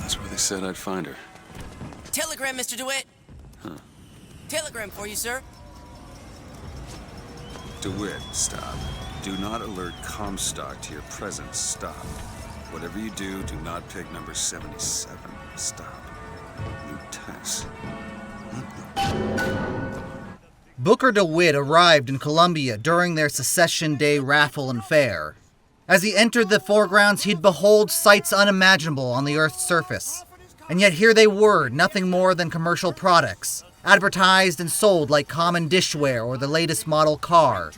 That's where they said I'd find her. Telegram, Mr. DeWitt. Huh. Telegram for you, sir. DeWitt, stop. Do not alert Comstock to your presence. Stop. Whatever you do, do not pick number 77. Stop. New text. Booker DeWitt arrived in Columbia during their Secession Day raffle and fair. As he entered the foregrounds, he'd behold sights unimaginable on the Earth's surface. And yet here they were, nothing more than commercial products, advertised and sold like common dishware or the latest model car.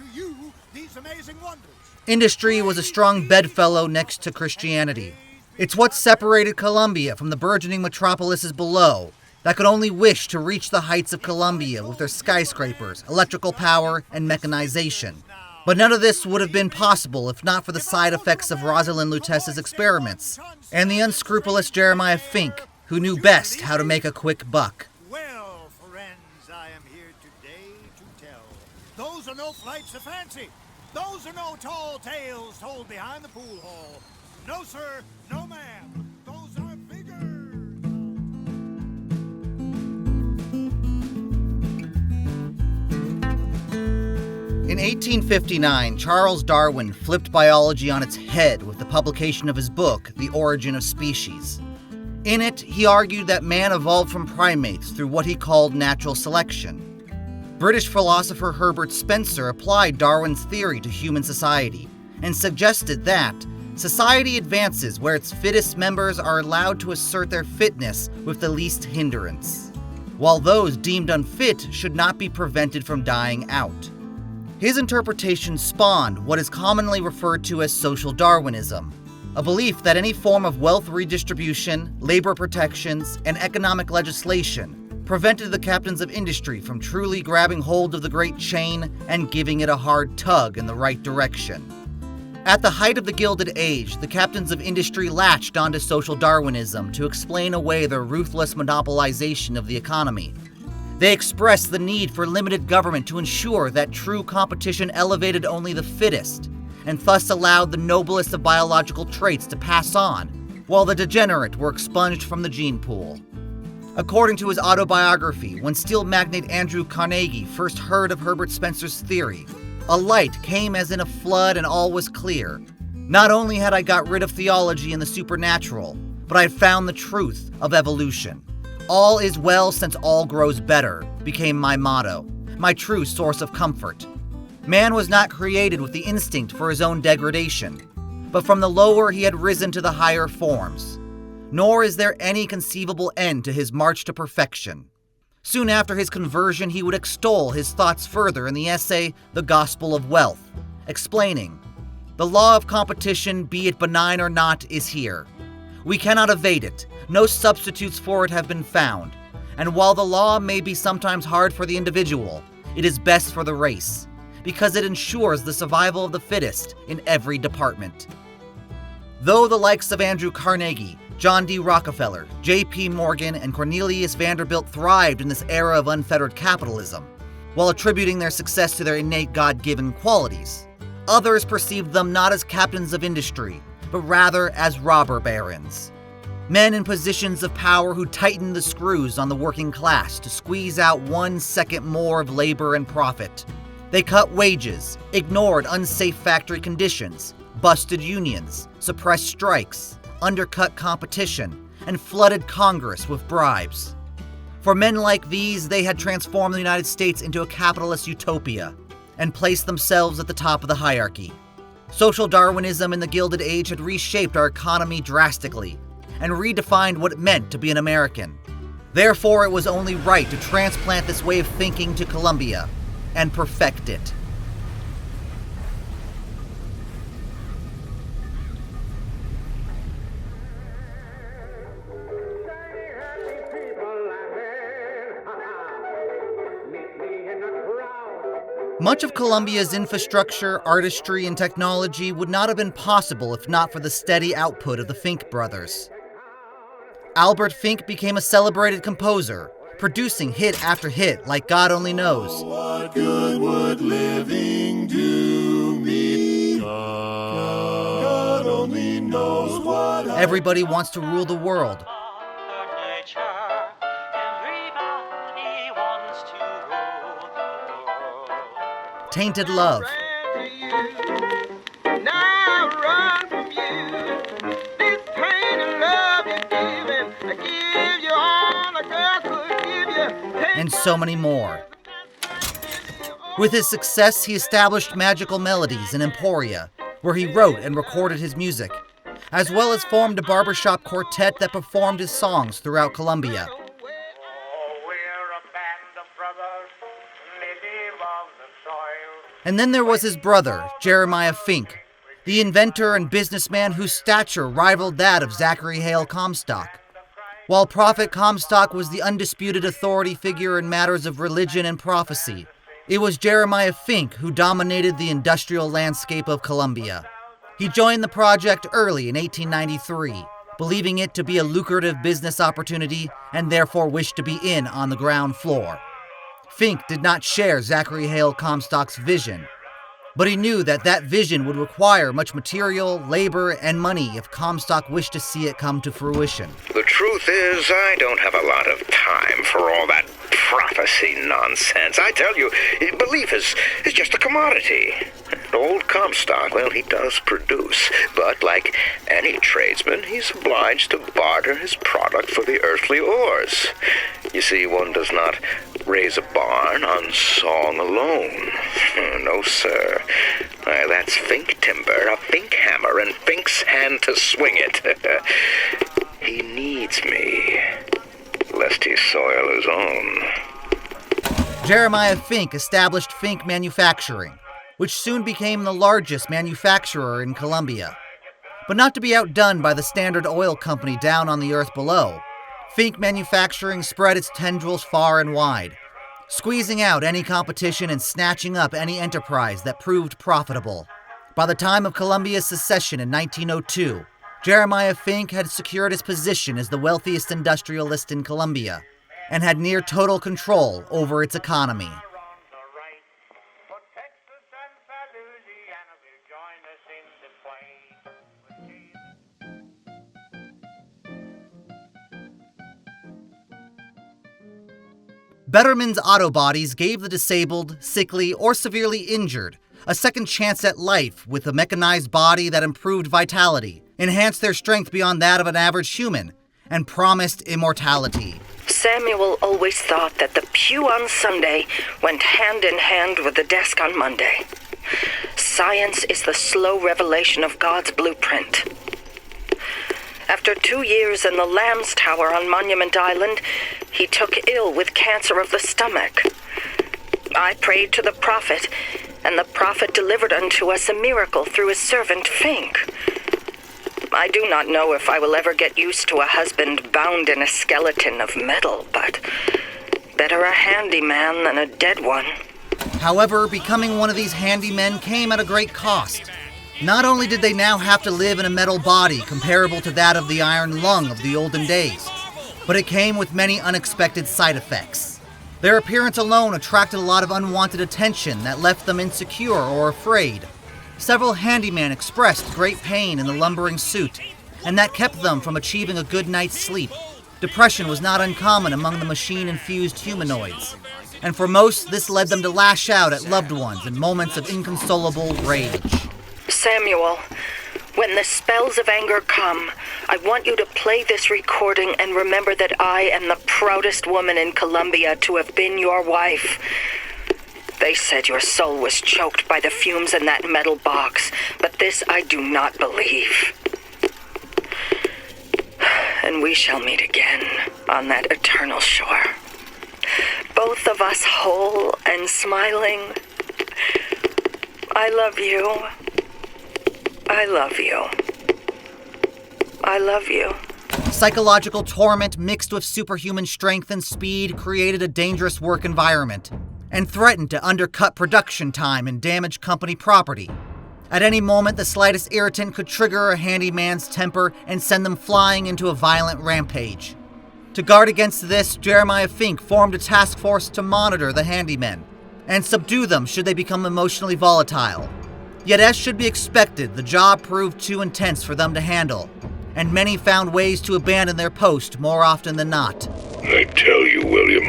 Industry was a strong bedfellow next to Christianity. It's what separated Columbia from the burgeoning metropolises below, that could only wish to reach the heights of Columbia with their skyscrapers, electrical power, and mechanization. But none of this would have been possible if not for the side effects of Rosalind Lutece's experiments, and the unscrupulous Jeremiah Fink, who knew best how to make a quick buck. Well, friends, I am here today to tell. Those are no flights of fancy. Those are no tall tales told behind the pool hall. No, sir, no, ma'am. Those are bigger. In 1859, Charles Darwin flipped biology on its head with the publication of his book, The Origin of Species. In it, he argued that man evolved from primates through what he called natural selection. British philosopher Herbert Spencer applied Darwin's theory to human society and suggested that society advances where its fittest members are allowed to assert their fitness with the least hindrance, while those deemed unfit should not be prevented from dying out. His interpretation spawned what is commonly referred to as social Darwinism, a belief that any form of wealth redistribution, labor protections, and economic legislation prevented the captains of industry from truly grabbing hold of the great chain and giving it a hard tug in the right direction. At the height of the Gilded Age, the captains of industry latched onto social Darwinism to explain away their ruthless monopolization of the economy. They expressed the need for limited government to ensure that true competition elevated only the fittest, and thus allowed the noblest of biological traits to pass on, while the degenerate were expunged from the gene pool. According to his autobiography, when steel magnate Andrew Carnegie first heard of Herbert Spencer's theory, a light came as in a flood and all was clear. Not only had I got rid of theology and the supernatural, but I had found the truth of evolution. All is well since all grows better became my motto, my true source of comfort. Man was not created with the instinct for his own degradation, but from the lower he had risen to the higher forms. Nor is there any conceivable end to his march to perfection. Soon after his conversion, he would extol his thoughts further in the essay, The Gospel of Wealth, explaining, "The law of competition, be it benign or not, is here. We cannot evade it. No substitutes for it have been found. And while the law may be sometimes hard for the individual, it is best for the race, because it ensures the survival of the fittest in every department." Though the likes of Andrew Carnegie, John D. Rockefeller, J.P. Morgan, and Cornelius Vanderbilt thrived in this era of unfettered capitalism, while attributing their success to their innate God-given qualities, others perceived them not as captains of industry, but rather as robber barons. Men in positions of power who tightened the screws on the working class to squeeze out 1 second more of labor and profit. They cut wages, ignored unsafe factory conditions, busted unions, suppressed strikes, undercut competition, and flooded Congress with bribes. For men like these, they had transformed the United States into a capitalist utopia and placed themselves at the top of the hierarchy. Social Darwinism in the Gilded Age had reshaped our economy drastically and redefined what it meant to be an American. Therefore, it was only right to transplant this way of thinking to Columbia and perfect it. Much of Columbia's infrastructure, artistry, and technology would not have been possible if not for the steady output of the Fink brothers. Albert Fink became a celebrated composer, producing hit after hit like God only knows. What good would living do me? God only knows what Everybody Wants to Rule the World, Tainted Love. And so many more. With his success, he established Magical Melodies in Emporia, where he wrote and recorded his music, as well as formed a barbershop quartet that performed his songs throughout Colombia. And then there was his brother, Jeremiah Fink, the inventor and businessman whose stature rivaled that of Zachary Hale Comstock. While Prophet Comstock was the undisputed authority figure in matters of religion and prophecy, it was Jeremiah Fink who dominated the industrial landscape of Colombia. He joined the project early in 1893, believing it to be a lucrative business opportunity and therefore wished to be in on the ground floor. Fink did not share Zachary Hale Comstock's vision, but he knew that that vision would require much material, labor, and money if Comstock wished to see it come to fruition. The truth is, I don't have a lot of time for all that prophecy nonsense. I tell you, belief is just a commodity. Old Comstock, well, he does produce, but like any tradesman, he's obliged to barter his product for the earthly ores. You see, one does not raise a barn on song alone. No, sir. That's Fink timber, a Fink hammer, and Fink's hand to swing it. He needs me, lest he soil his own. Jeremiah Fink established Fink Manufacturing, which soon became the largest manufacturer in Colombia. But not to be outdone by the Standard Oil Company down on the earth below, Fink Manufacturing spread its tendrils far and wide, squeezing out any competition and snatching up any enterprise that proved profitable. By the time of Colombia's secession in 1902, Jeremiah Fink had secured his position as the wealthiest industrialist in Colombia and had near total control over its economy. Betterman's auto bodies gave the disabled, sickly, or severely injured a second chance at life with a mechanized body that improved vitality, enhanced their strength beyond that of an average human, and promised immortality. Samuel always thought that the pew on Sunday went hand in hand with the desk on Monday. Science is the slow revelation of God's blueprint. After 2 years in the Lamb's Tower on Monument Island, he took ill with cancer of the stomach. I prayed to the prophet, and the prophet delivered unto us a miracle through his servant Fink. I do not know if I will ever get used to a husband bound in a skeleton of metal, but better a handyman than a dead one. However, becoming one of these handymen came at a great cost. Not only did they now have to live in a metal body comparable to that of the iron lung of the olden days, but it came with many unexpected side effects. Their appearance alone attracted a lot of unwanted attention that left them insecure or afraid. Several handymen expressed great pain in the lumbering suit, and that kept them from achieving a good night's sleep. Depression was not uncommon among the machine-infused humanoids, and for most, this led them to lash out at loved ones in moments of inconsolable rage. Samuel, when the spells of anger come, I want you to play this recording and remember that I am the proudest woman in Colombia to have been your wife. They said your soul was choked by the fumes in that metal box, but this I do not believe. And we shall meet again on that eternal shore. Both of us whole and smiling. I love you. I love you. I love you. Psychological torment mixed with superhuman strength and speed created a dangerous work environment and threatened to undercut production time and damage company property. At any moment, the slightest irritant could trigger a handyman's temper and send them flying into a violent rampage. To guard against this, Jeremiah Fink formed a task force to monitor the handymen and subdue them should they become emotionally volatile. Yet as should be expected, the job proved too intense for them to handle, and many found ways to abandon their post more often than not. I tell you, William,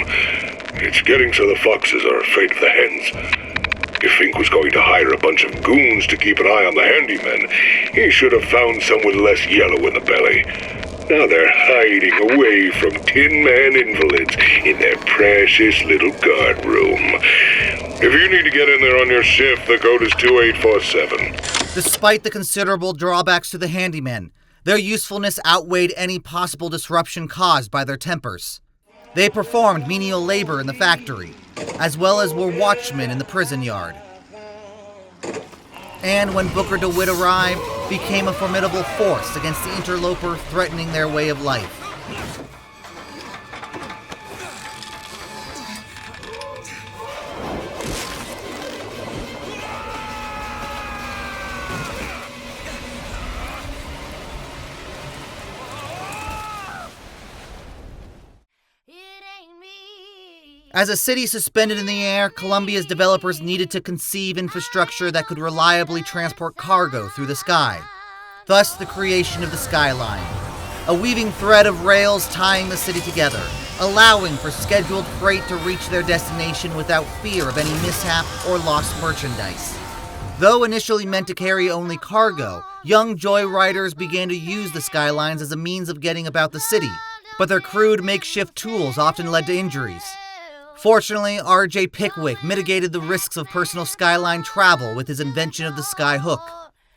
it's getting so the foxes are afraid of the hens. If Fink was going to hire a bunch of goons to keep an eye on the handyman, he should have found some with less yellow in the belly. Now they're hiding away from Tin Man invalids in their precious little guard room. If you need to get in there on your shift, the code is 2847. Despite the considerable drawbacks to the handymen, their usefulness outweighed any possible disruption caused by their tempers. They performed menial labor in the factory, as well as were watchmen in the prison yard. And when Booker DeWitt arrived, became a formidable force against the interloper threatening their way of life. As a city suspended in the air, Columbia's developers needed to conceive infrastructure that could reliably transport cargo through the sky. Thus, the creation of the skyline, a weaving thread of rails tying the city together, allowing for scheduled freight to reach their destination without fear of any mishap or lost merchandise. Though initially meant to carry only cargo, young joyriders began to use the skylines as a means of getting about the city, but their crude makeshift tools often led to injuries. Fortunately, R.J. Pickwick mitigated the risks of personal skyline travel with his invention of the skyhook,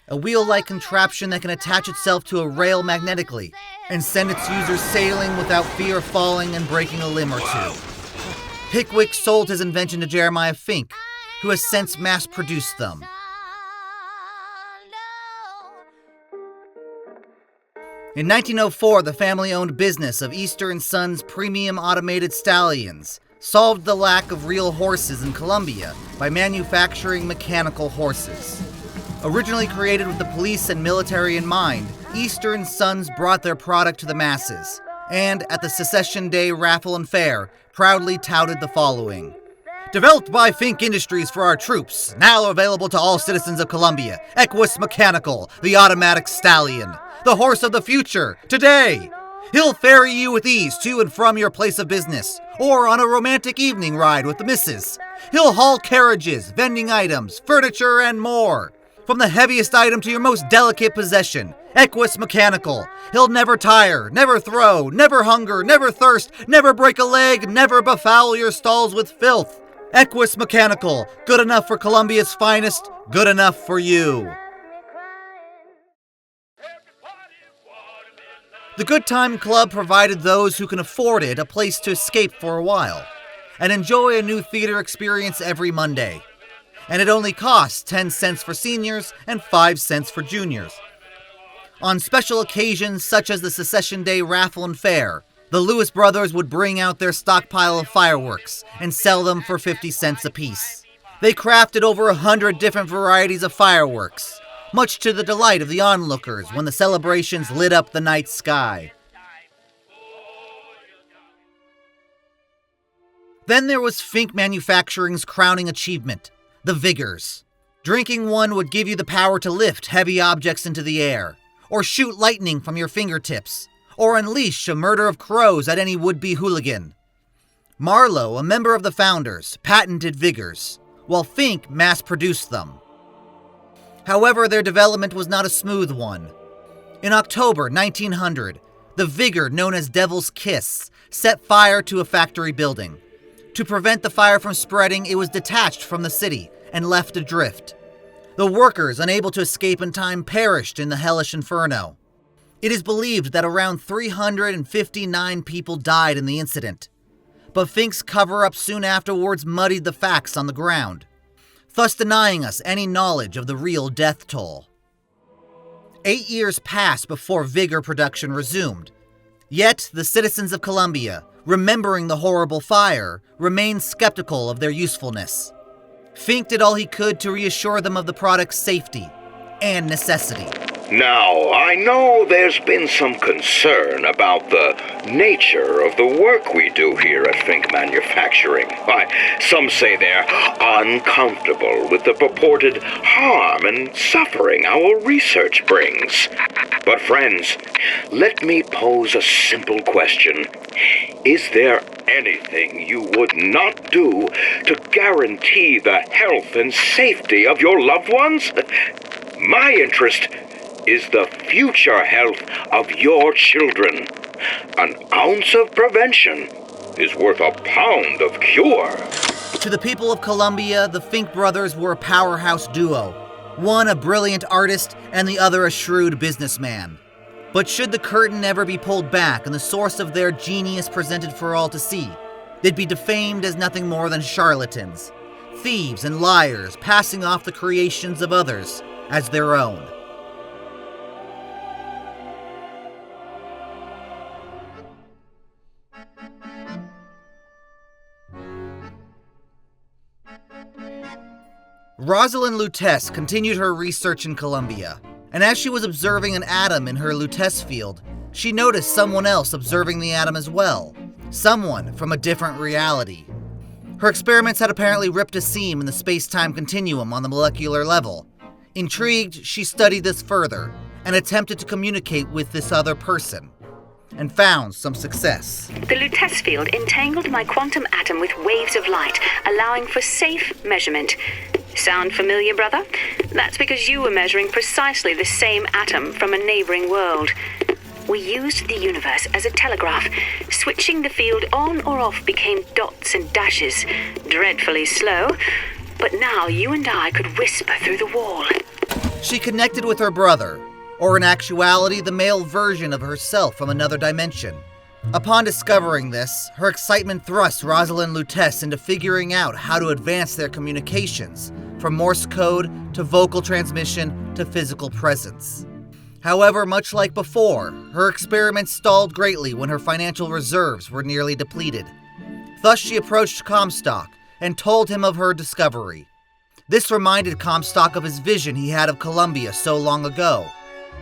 a wheel-like contraption that can attach itself to a rail magnetically and send its users sailing without fear of falling and breaking a limb or two. Pickwick sold his invention to Jeremiah Fink, who has since mass-produced them. In 1904, the family-owned business of Easter & Sons Premium Automated Stallions solved the lack of real horses in Columbia by manufacturing mechanical horses. Originally created with the police and military in mind, Easter & Sons brought their product to the masses, and at the Secession Day Raffle and Fair, proudly touted the following. Developed by Fink Industries for our troops, now available to all citizens of Columbia, Equus Mechanical, the automatic stallion, the horse of the future, today! He'll ferry you with ease to and from your place of business, or on a romantic evening ride with the missus. He'll haul carriages, vending items, furniture, and more. From the heaviest item to your most delicate possession, Equus Mechanical. He'll never tire, never throw, never hunger, never thirst, never break a leg, never befoul your stalls with filth. Equus Mechanical, good enough for Columbia's finest, good enough for you. The Good Time Club provided those who can afford it a place to escape for a while and enjoy a new theater experience every Monday. And it only costs 10 cents for seniors and 5 cents for juniors. On special occasions such as the Secession Day Raffle and Fair, the Lewis brothers would bring out their stockpile of fireworks and sell them for 50 cents apiece. They crafted over 100 different varieties of fireworks, much to the delight of the onlookers when the celebrations lit up the night sky. Then there was Fink Manufacturing's crowning achievement, the Vigors. Drinking one would give you the power to lift heavy objects into the air, or shoot lightning from your fingertips, or unleash a murder of crows at any would-be hooligan. Marlowe, a member of the founders, patented Vigors, while Fink mass-produced them. However, their development was not a smooth one. In October 1900, the Vigor, known as Devil's Kiss, set fire to a factory building. To prevent the fire from spreading, it was detached from the city and left adrift. The workers, unable to escape in time, perished in the hellish inferno. It is believed that around 359 people died in the incident, but Fink's cover-up soon afterwards muddied the facts on the ground, thus denying us any knowledge of the real death toll. 8 years passed before Vigor production resumed. Yet, the citizens of Columbia, remembering the horrible fire, remained skeptical of their usefulness. Fink did all he could to reassure them of the product's safety and necessity. Now, I know there's been some concern about the nature of the work we do here at Fink Manufacturing. Why, some say they're uncomfortable with the purported harm and suffering our research brings. But friends, let me pose a simple question. Is there anything you would not do to guarantee the health and safety of your loved ones? My interest is the future health of your children. An ounce of prevention is worth a pound of cure. To the people of Columbia, the Fink brothers were a powerhouse duo. One a brilliant artist, and the other a shrewd businessman. But should the curtain ever be pulled back and the source of their genius presented for all to see, they'd be defamed as nothing more than charlatans, thieves and liars passing off the creations of others as their own. Rosalind Lutece continued her research in Columbia, and as she was observing an atom in her Lutece field, she noticed someone else observing the atom as well, someone from a different reality. Her experiments had apparently ripped a seam in the space-time continuum on the molecular level. Intrigued, she studied this further and attempted to communicate with this other person, and found some success. The Lutece field entangled my quantum atom with waves of light, allowing for safe measurement. Sound familiar, brother? That's because you were measuring precisely the same atom from a neighboring world. We used the universe as a telegraph. Switching the field on or off became dots and dashes. Dreadfully slow, but now you and I could whisper through the wall. She connected with her brother, or in actuality, the male version of herself from another dimension. Upon discovering this, her excitement thrust Rosalind Lutece into figuring out how to advance their communications, from Morse code to vocal transmission to physical presence. However, much like before, her experiments stalled greatly when her financial reserves were nearly depleted. Thus, she approached Comstock and told him of her discovery. This reminded Comstock of his vision he had of Columbia so long ago,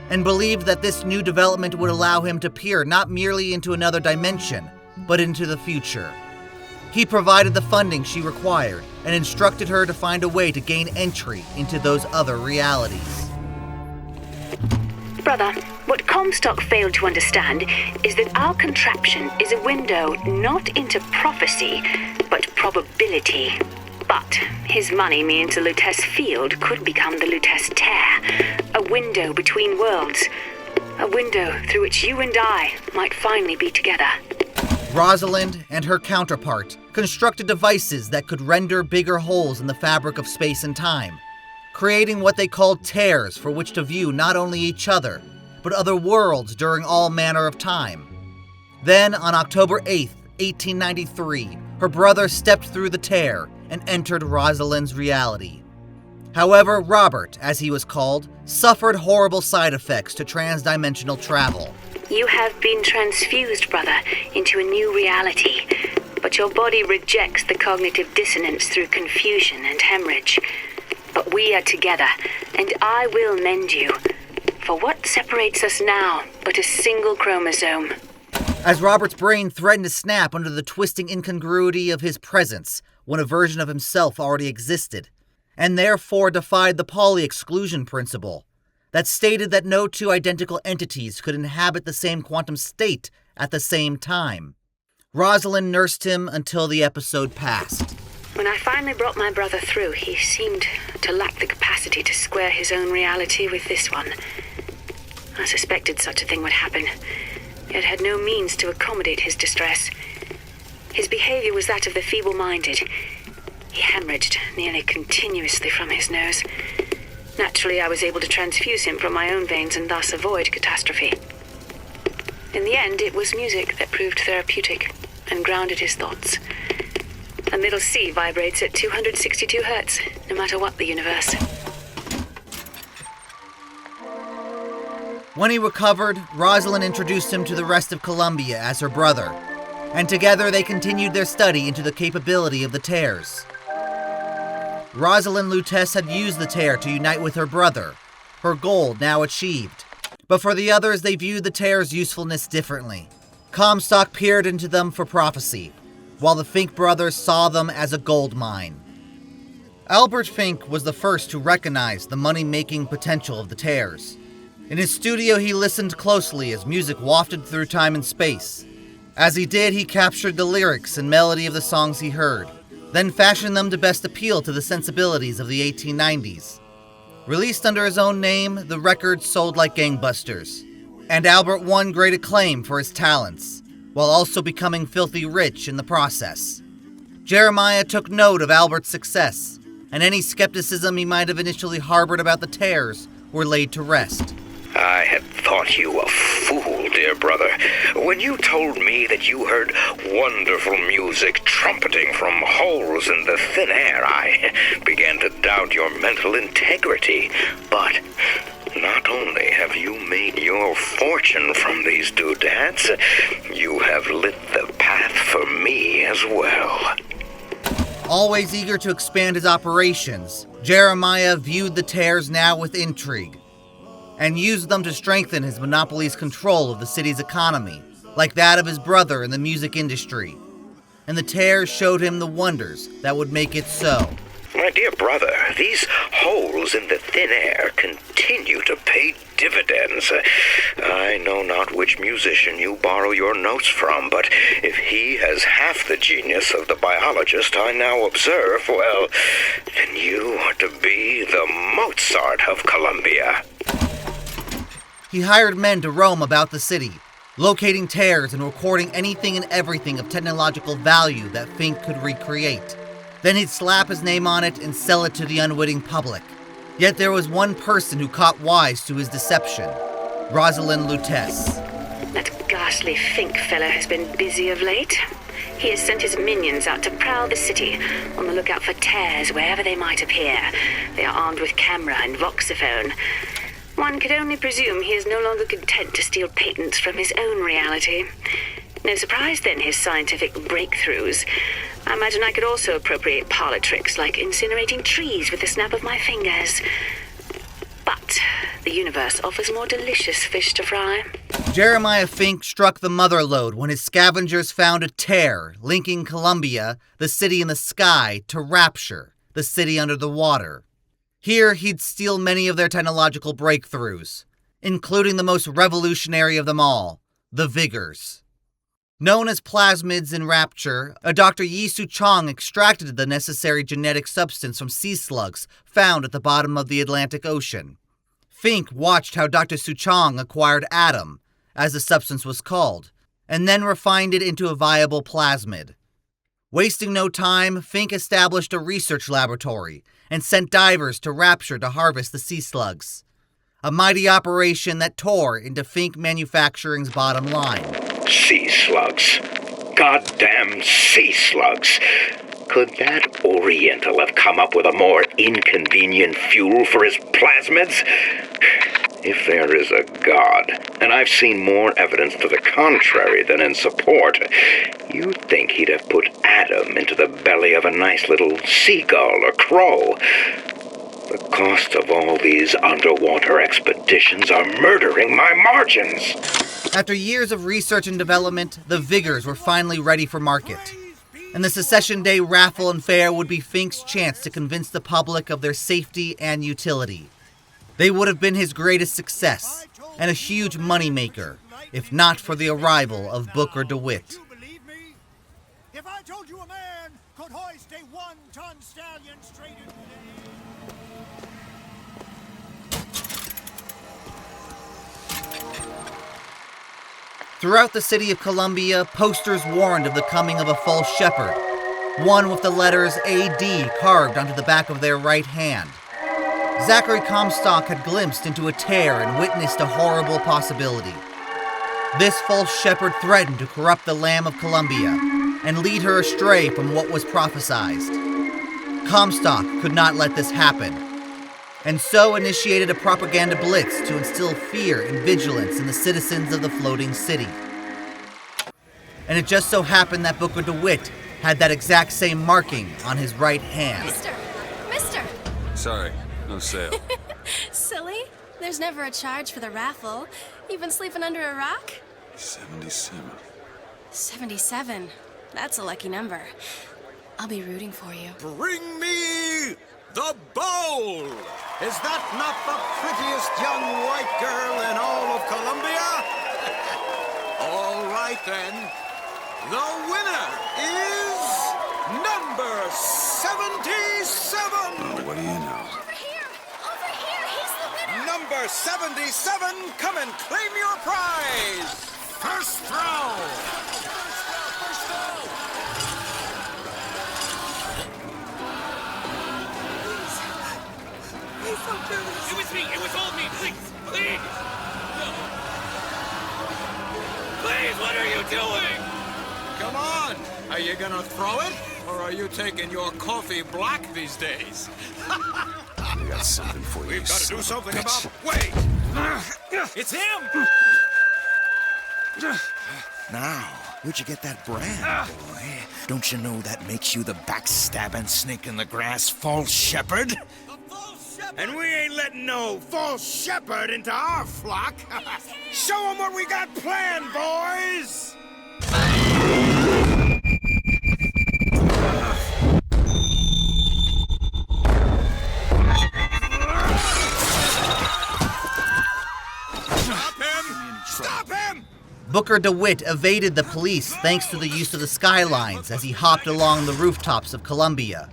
and believed that this new development would allow him to peer not merely into another dimension, but into the future. He provided the funding she required and instructed her to find a way to gain entry into those other realities. Brother, what Comstock failed to understand is that our contraption is a window not into prophecy, but probability. But his money means the Lutece field could become the Lutece tear, a window between worlds, a window through which you and I might finally be together. Rosalind and her counterpart constructed devices that could render bigger holes in the fabric of space and time, creating what they called tears for which to view not only each other, but other worlds during all manner of time. Then, on October 8th, 1893, her brother stepped through the tear and entered Rosalind's reality. However, Robert, as he was called, suffered horrible side effects to transdimensional travel. You have been transfused, brother, into a new reality, but your body rejects the cognitive dissonance through confusion and hemorrhage. But we are together, and I will mend you. For what separates us now but a single chromosome? As Robert's brain threatened to snap under the twisting incongruity of his presence when a version of himself already existed, and therefore defied the Pauli exclusion principle that stated that no two identical entities could inhabit the same quantum state at the same time. Rosalind nursed him until the episode passed. When I finally brought my brother through, he seemed to lack the capacity to square his own reality with this one. I suspected such a thing would happen, yet had no means to accommodate his distress. His behavior was that of the feeble-minded. He hemorrhaged nearly continuously from his nose. Naturally, I was able to transfuse him from my own veins and thus avoid catastrophe. In the end, it was music that proved therapeutic and grounded his thoughts. A middle C vibrates at 262 hertz, no matter what the universe. When he recovered, Rosalind introduced him to the rest of Columbia as her brother, and together they continued their study into the capability of the tears. Rosalind Lutece had used the tear to unite with her brother, her goal now achieved. But for the others, they viewed the tear's usefulness differently. Comstock peered into them for prophecy, while the Fink brothers saw them as a gold mine. Albert Fink was the first to recognize the money-making potential of the tears. In his studio, he listened closely as music wafted through time and space. As he did, he captured the lyrics and melody of the songs he heard, then fashioned them to best appeal to the sensibilities of the 1890s. Released under his own name, the records sold like gangbusters, and Albert won great acclaim for his talents, while also becoming filthy rich in the process. Jeremiah took note of Albert's success, and any skepticism he might have initially harbored about the tears were laid to rest. I had thought you a fool, dear brother, when you told me that you heard wonderful music trumpeting from holes in the thin air. I began to doubt your mental integrity. But not only have you made your fortune from these doodads, you have lit the path for me as well. Always eager to expand his operations, Jeremiah viewed the tears now with intrigue, and used them to strengthen his monopoly's control of the city's economy, like that of his brother in the music industry. And the tears showed him the wonders that would make it so. My dear brother, these holes in the thin air continue to pay dividends. I know not which musician you borrow your notes from, but if he has half the genius of the biologist I now observe, well, then you are to be the Mozart of Columbia. He hired men to roam about the city, locating tears and recording anything and everything of technological value that Fink could recreate. Then he'd slap his name on it and sell it to the unwitting public. Yet there was one person who caught wise to his deception, Rosalind Lutece. That ghastly Fink fellow has been busy of late. He has sent his minions out to prowl the city, on the lookout for tears wherever they might appear. They are armed with camera and voxophone. One could only presume he is no longer content to steal patents from his own reality. No surprise, then, his scientific breakthroughs. I imagine I could also appropriate parlor tricks like incinerating trees with the snap of my fingers. But the universe offers more delicious fish to fry. Jeremiah Fink struck the mother lode when his scavengers found a tear linking Columbia, the city in the sky, to Rapture, the city under the water. Here, he'd steal many of their technological breakthroughs, including the most revolutionary of them all, the Vigors. Known as plasmids in Rapture, a Dr. Yi-Su Chong extracted the necessary genetic substance from sea slugs found at the bottom of the Atlantic Ocean. Fink watched how Dr. Suchong acquired Atom, as the substance was called, and then refined it into a viable plasmid. Wasting no time, Fink established a research laboratory and sent divers to Rapture to harvest the sea slugs. A mighty operation that tore into Fink Manufacturing's bottom line. Sea slugs. Goddamn sea slugs. Could that Oriental have come up with a more inconvenient fuel for his plasmids? If there is a God, and I've seen more evidence to the contrary than in support, you'd think he'd have put Atom into the belly of a nice little seagull or crow. The cost of all these underwater expeditions are murdering my margins. After years of research and development, the Vigors were finally ready for market. And the Secession Day raffle and fair would be Fink's chance to convince the public of their safety and utility. They would have been his greatest success, and a huge moneymaker, if not for the arrival of Booker DeWitt. If I told you a man could hoist a 1-ton stallion straight into Throughout the city of Columbia, posters warned of the coming of a false shepherd, one with the letters AD carved onto the back of their right hand. Zachary Comstock had glimpsed into a tear and witnessed a horrible possibility. This false shepherd threatened to corrupt the Lamb of Columbia and lead her astray from what was prophesied. Comstock could not let this happen, and so initiated a propaganda blitz to instill fear and vigilance in the citizens of the floating city. And it just so happened that Booker DeWitt had that exact same marking on his right hand. Mister! Sorry, no sale. Silly? There's never a charge for the raffle. You've been sleeping under a rock? 77. 77. That's a lucky number. I'll be rooting for you. Bring me the bowl! Is that not the prettiest young white girl in all of Columbia? All right, then. The winner is number 77! Oh, what do you know? Over here! Over here! He's the winner! Number 77, come and claim your prize! First throw! First throw! Please don't do this. It was me. It was all me. Please. Please. No. Please, what are you doing? Come on! Are you gonna throw it? Or are you taking your coffee black these days? We got something for you. We've got to do something about... Wait! It's him! Now, where'd you get that brand, boy? Don't you know that makes you the backstabbing snake in the grass false shepherd? And we ain't letting no false shepherd into our flock. Show 'em what we got planned, boys! Stop him! Stop him! Booker DeWitt evaded the police thanks to the use of the skylines as he hopped along the rooftops of Columbia.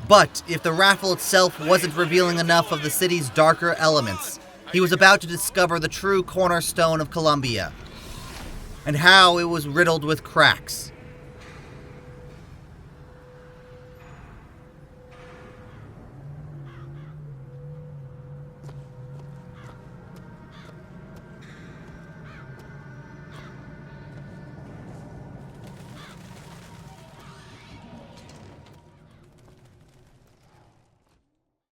But if the raffle itself wasn't revealing enough of the city's darker elements, he was about to discover the true cornerstone of Columbia, and how it was riddled with cracks.